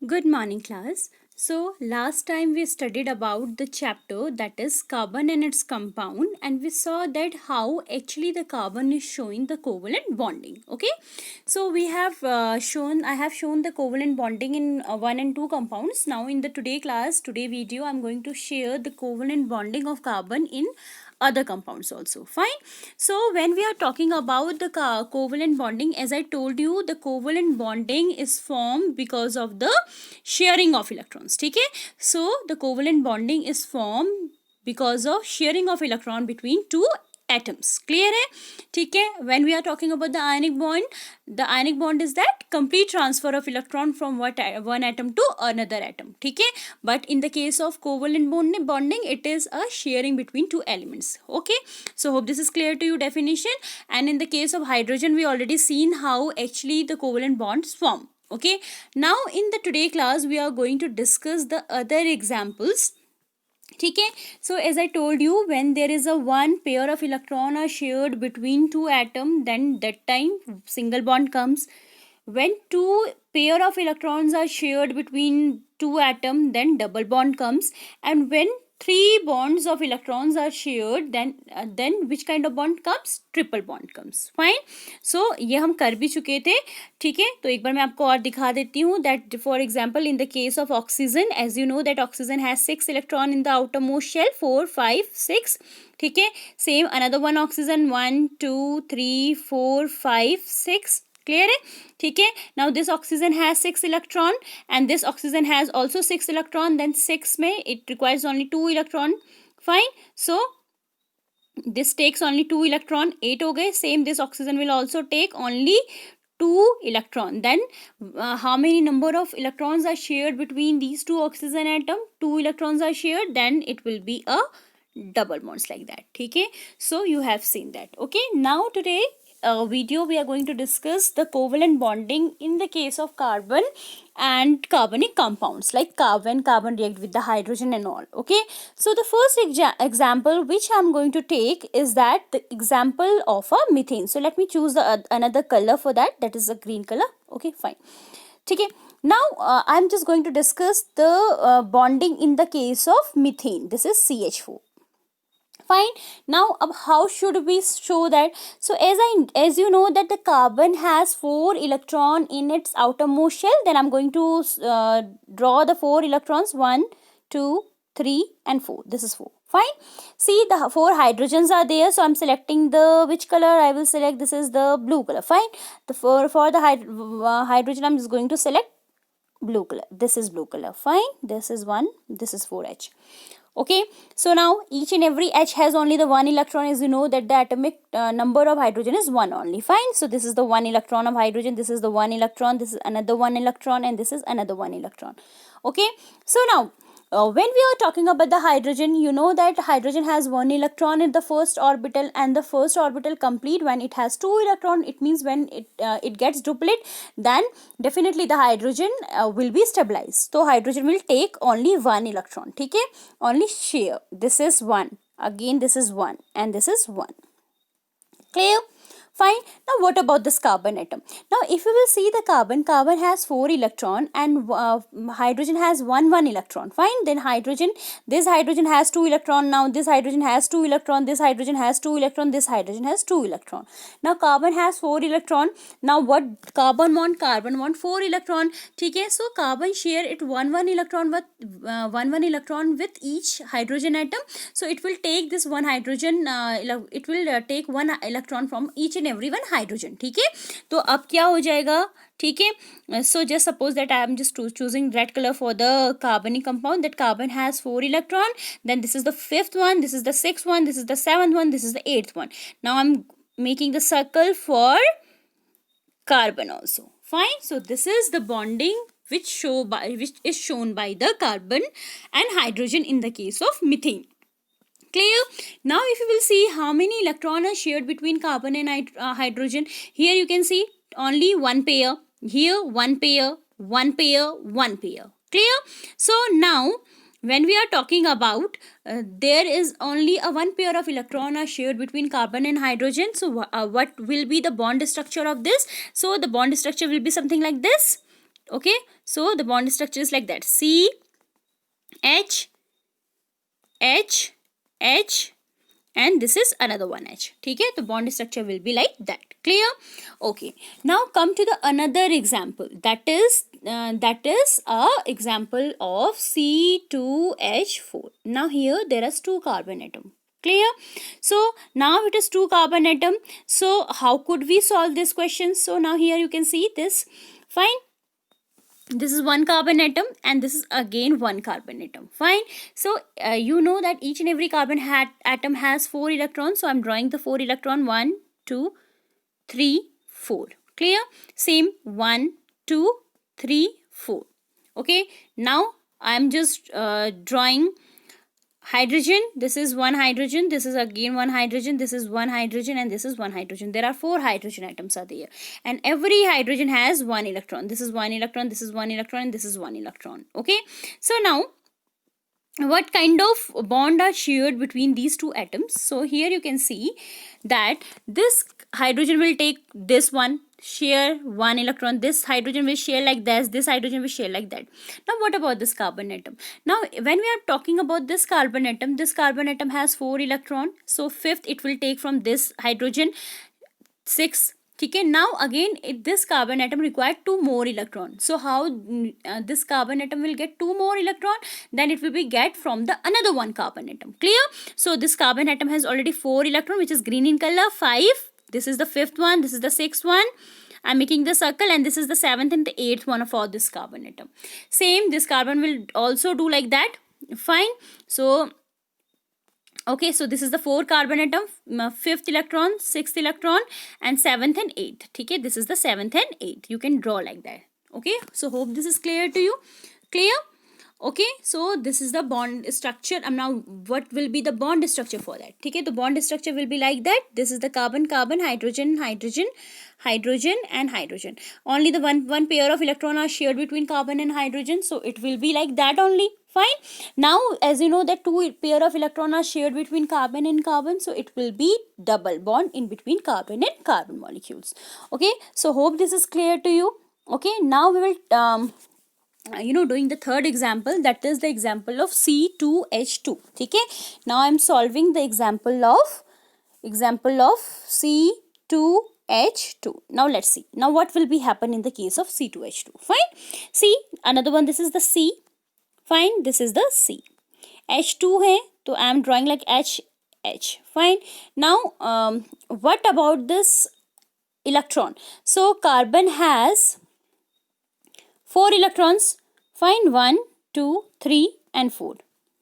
Good morning, class. So, last time we studied about the chapter that is carbon and its compound, and we saw that how actually the carbon is showing the covalent bonding. Okay, so we have I have shown the covalent bonding in 1 and 2 compounds. Now, in the today video, I'm going to share the covalent bonding of carbon in other compounds also. Fine. So when we are talking about the covalent bonding, as I told you, the covalent bonding is formed because of the sharing of electrons. Okay, so the covalent bonding is formed because of sharing of electron between two atoms. Clear है? ठीक है. When we are talking about the ionic bond is that complete transfer of electron from one atom to another atom. ठीक है. But in the case of covalent bonding, it is a sharing between two elements. Okay, so hope this is clear to you definition. And in the case of hydrogen, we already seen how actually the covalent bonds form. Okay, now in the today class we are going to discuss the other examples. ठीक है. So as I told you, when there is a one pair of electron are shared between two atom, then that time single bond comes. When two pair of electrons are shared between two atom, then double bond comes. And when three bonds of electrons are shared, then which kind of bond comes? Triple bond comes. Fine. So ये हम कर भी चुके थे. ठीक है, तो एक बार मैं आपको और दिखा देती हूँ. That for example in the case of oxygen, as you know that oxygen has 6 electron in the outermost shell, 4 5 6. ठीक है, same another one oxygen, 1 2 3 4 5 6. Clear है? ठीक है. Now this oxygen has 6 electron and this oxygen has also 6 electron. Then 6 में it requires only 2 electron. Fine. So this takes only 2 electron. 8 हो गए. Same this oxygen will also take only 2 electron. Then how many number of electrons are shared between these two oxygen atom? 2 electrons are shared. Then it will be a double bonds like that. ठीक है. So you have seen that. Okay. Now today video we are going to discuss the covalent bonding in the case of carbon and carbonic compounds like carbon react with the hydrogen and all. Okay, so the first example which I'm going to take is that the example of a methane. So let me choose the another color for that, that is a green color. Okay, fine. Okay, now I'm just going to discuss the bonding in the case of methane. This is CH4. Fine. Now how should we show that? So as you know that the carbon has 4 electron in its outermost shell, then I'm going to draw the 4 electrons, 1 2 3 and 4. This is 4. Fine. See, the 4 hydrogens are there, so I'm selecting the which color I will select. This is the blue color. Fine. The for the hydrogen I'm just going to select blue color. This is blue color. Fine. This is 1. This is 4H. Okay, so now each and every H has only the 1 electron, as you know that the atomic number of hydrogen is 1 only. Fine. So this is the 1 electron of hydrogen, this is the 1 electron, this is another 1 electron, and this is another 1 electron. Okay, so now when we are talking about the hydrogen, you know that hydrogen has 1 electron in the first orbital, and the first orbital complete when it has 2 electron. It means when it gets duplicate, then definitely the hydrogen will be stabilized. So hydrogen will take only 1 electron. ठीक है, only share. This is 1, again this is 1, and this is 1. Clear? Fine. Now what about this carbon atom? Now if you will see the carbon has 4 electron and hydrogen has 1 electron. Fine. Then this hydrogen has 2 electron. Now this hydrogen has 2 electron. This hydrogen has 2 electron. This hydrogen has 2 electron. Now carbon has 4 electron. Now what carbon want? Carbon want 4 electron. Okay. So carbon share it 1 electron with 1 electron with each hydrogen atom. So it will take this one hydrogen. It will take 1 electron from each and every one hydrogen. ठीक है, तो अब क्या हो जाएगा? ठीक है, so just suppose that I am just choosing red color for the carbonic compound. That carbon has 4 electron. Then this is the 5th one, this is the 6th one, this is the 7th one, this is the 8th one. Now I'm making the circle for carbon also. Fine. So this is the bonding which is shown by the carbon and hydrogen in the case of methane. Clear? Now if you will see how many electrons are shared between carbon and hydrogen, here you can see only 1 pair, here 1 pair, 1 pair, 1 pair. Clear? So now when we are talking about there is only a 1 pair of electron are shared between carbon and hydrogen. So what will be the bond structure of this? So the bond structure will be something like this. Okay, so the bond structure is like that: C H H H, and this is another one H. Okay, the bond structure will be like that. Clear? Okay, now come to the another example, that is a example of C2H4. Now here there are two carbon atom. Clear? So now it is two carbon atom. So how could we solve this question? So now here you can see this. Fine, this is one carbon atom and this is again one carbon atom. Fine. So you know that each and every carbon atom has 4 electrons. So I'm drawing the 4 electron: 1 2 3 4. Clear? Same, 1 2 3 4. Okay, now I'm just drawing hydrogen. This is one hydrogen, this is again one hydrogen, this is one hydrogen, and this is one hydrogen. There are 4 hydrogen atoms are there, and every hydrogen has 1 electron. This is 1 electron, this is 1 electron, and this is 1 electron. Okay, so now what kind of bond are shared between these two atoms? So here you can see that this hydrogen will take this one, share 1 electron, this hydrogen will share like this hydrogen will share like that. Now what about this carbon atom? Now when we are talking about this carbon atom has 4 electron, so fifth it will take from this hydrogen, 6. Okay, now again this carbon atom required 2 more electron. So how this carbon atom will get 2 more electron? Then it will be get from the another one carbon atom. Clear? So this carbon atom has already 4 electron, which is green in color, 5. This is the 5th one, this is the 6th one. I'm making the circle, and this is the 7th and the 8th one for this carbon atom. Same, this carbon will also do like that. Fine. So okay, so this is the 4 carbon atom, 5th electron, 6th electron, and 7th and 8th. Okay, this is the 7th and 8th. You can draw like that. Okay, so hope this is clear to you. Clear? Okay, so this is the bond structure. Now what will be the bond structure for that? Okay, the bond structure will be like that. This is the carbon, hydrogen, hydrogen, hydrogen, and hydrogen. Only the one pair of electron are shared between carbon and hydrogen, so it will be like that only. Fine. Now as you know that 2 pair of electron are shared between carbon and carbon, so it will be double bond in between carbon and carbon molecules. Okay, so hope this is clear to you. Okay, now we will doing the third example, that is the example of C2H2. Okay, now I'm solving the example of C2H2. Now let's see. Now what will be happen in the case of C2H2? Fine. See, another one, this is the C. Fine, this is the C. H2 hai, so I am drawing like H. Fine. Now what about this electron? So carbon has 4 electrons. Fine, 1 2 3 and 4.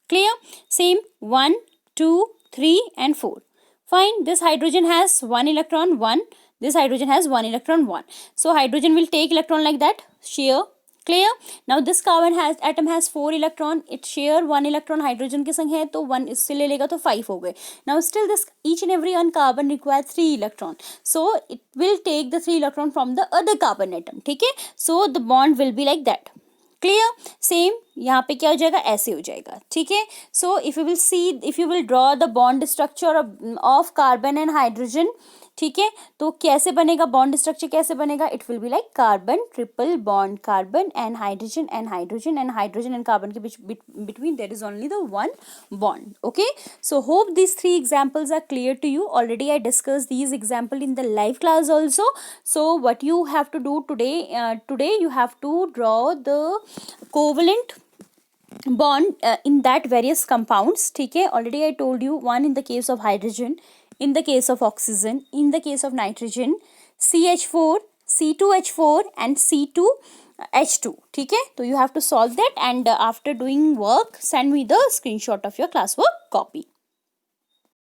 Clear? Same, 1 2 3 and 4. Fine, this hydrogen has 1 electron, 1. This hydrogen has 1 electron, 1. So hydrogen will take electron like that, share. Clear? Now this carbon atom has 4 electron, it share 1 electron hydrogen के संग है, तो 1 इससे ले लेगा तो 5 हो गए. Now still this each and every one carbon requires 3 electron, so it will take the 3 electron from the other carbon atom. ठीक है? So the bond will be like that. Clear? Same, यहाँ पे क्या हो जाएगा, ऐसे हो जाएगा. ठीक है? So if you will draw the bond structure of carbon and hydrogen, ठीक है, तो कैसे बनेगा बॉन्ड स्ट्रक्चर, कैसे बनेगा? It will be like carbon triple bond, carbon and hydrogen and hydrogen and hydrogen and carbon के between there is only the one bond. Okay, so hope these 3 examples are clear to you. Already I discussed these example in the live class also. So what you have to do today you have to draw the covalent bond in that various compounds. ठीक है, already I told you, one in the case of hydrogen, in the case of oxygen, in the case of nitrogen, CH4, C2H4 and C2H2. ठीक है, तो you have to solve that, and after doing work send me the screenshot of your classwork copy.